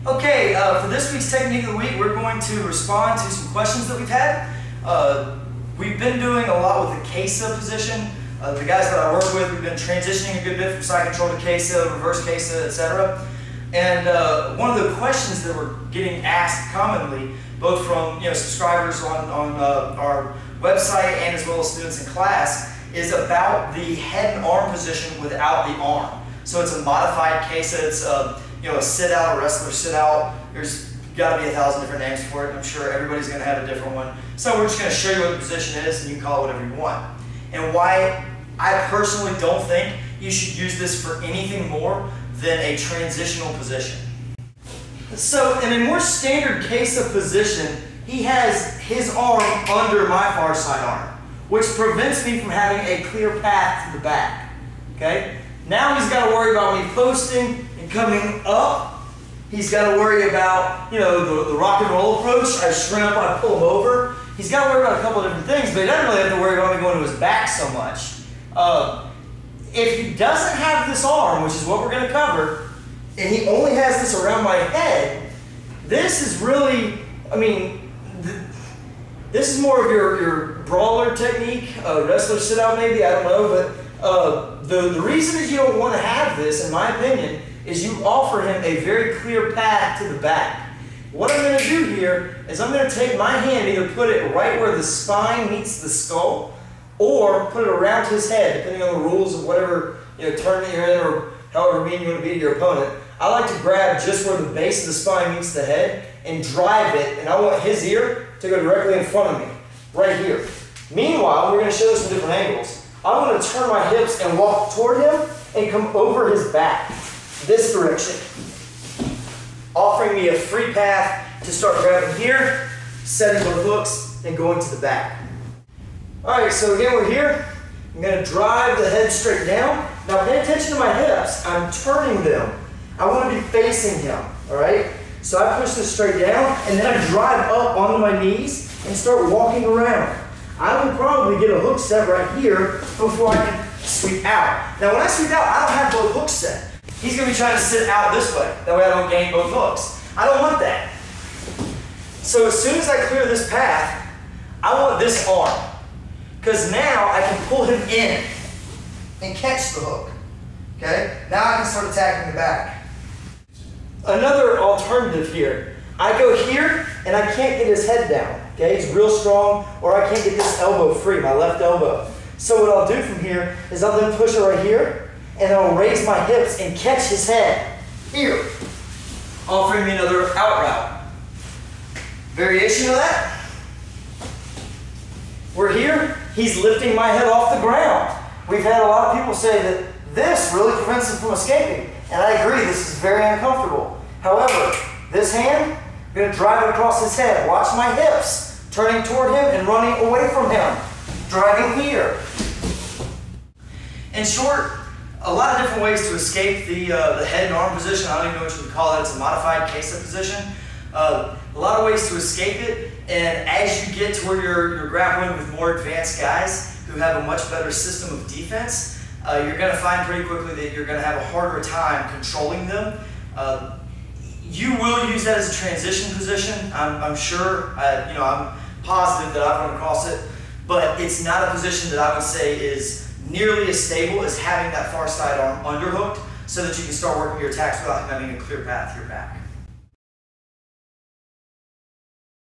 Okay, for this week's Technique of the Week, we're going to respond to some questions that we've had. We've been doing a lot with the Kesa position. The guys that I work with, we've been transitioning a good bit from side control to Kesa, reverse Kesa, etc. And one of the questions that we're getting asked commonly, both from subscribers on our website and as well as students in class, is about the head and arm position without the arm. So it's a modified Kesa. It's a sit out, a wrestler sit out. There's got to be 1,000 different names for it. I'm sure everybody's going to have a different one. So we're just going to show you what the position is, and you can call it whatever you want. And why I personally don't think you should use this for anything more than a transitional position. So in a more standard Kesa position, he has his arm under my far side arm, which prevents me from having a clear path to the back. Okay? Now he's got to worry about me posting and coming up. He's got to worry about, the rock and roll approach. I shrimp, I pull him over. He's got to worry about a couple of different things, but he doesn't really have to worry about me going to his back so much. If he doesn't have this arm, which is what we're going to cover, and he only has this around my head, this is really, this is more of your brawler technique, wrestler sit out maybe, I don't know, but the reason is you don't want to have this, in my opinion, is you offer him a very clear path to the back. What I'm going to do here is I'm going to take my hand, either put it right where the spine meets the skull, or put it around his head, depending on the rules of whatever tournament you're in or however mean you want to be to your opponent. I like to grab just where the base of the spine meets the head and drive it, and I want his ear to go directly in front of me, right here. Meanwhile, we're going to show this from different angles. I want to turn my hips and walk toward him and come over his back, this direction, offering me a free path to start grabbing here, setting both hooks, and going to the back. Alright, so again we're here. I'm going to drive the head straight down. Now pay attention to my hips. I'm turning them. I want to be facing him. Alright? So I push this straight down, and then I drive up onto my knees and start walking around. I will probably get a hook set right here before I can sweep out. Now when I sweep out, I don't have both hooks set. He's going to be trying to sit out this way. That way I don't gain both hooks. I don't want that. So as soon as I clear this path, I want this arm. Because now I can pull him in and catch the hook. Okay? Now I can start attacking the back. Another alternative here. I go here and I can't get his head down. Okay? He's real strong, or I can't get this elbow free, my left elbow. So what I'll do from here is I'll then push it right here, and I'll raise my hips and catch his head here, offering me another out route. Variation of that. We're here, he's lifting my head off the ground. We've had a lot of people say that this really prevents him from escaping, and I agree, this is very uncomfortable. However, this hand, I'm going to drive it across his head. Watch my hips, turning toward him and running away from him, driving here. In short, a lot of different ways to escape the head and arm position. I don't even know what you would call it. It's a modified Kesa position. A lot of ways to escape it, and as you get to where you're grappling with more advanced guys who have a much better system of defense, you're going to find pretty quickly that you're going to have a harder time controlling them. You will use that as a transition position, I'm sure. I'm positive that I've run across it, but it's not a position that I would say is nearly as stable as having that far side arm underhooked so that you can start working your attacks without having a clear path to your back.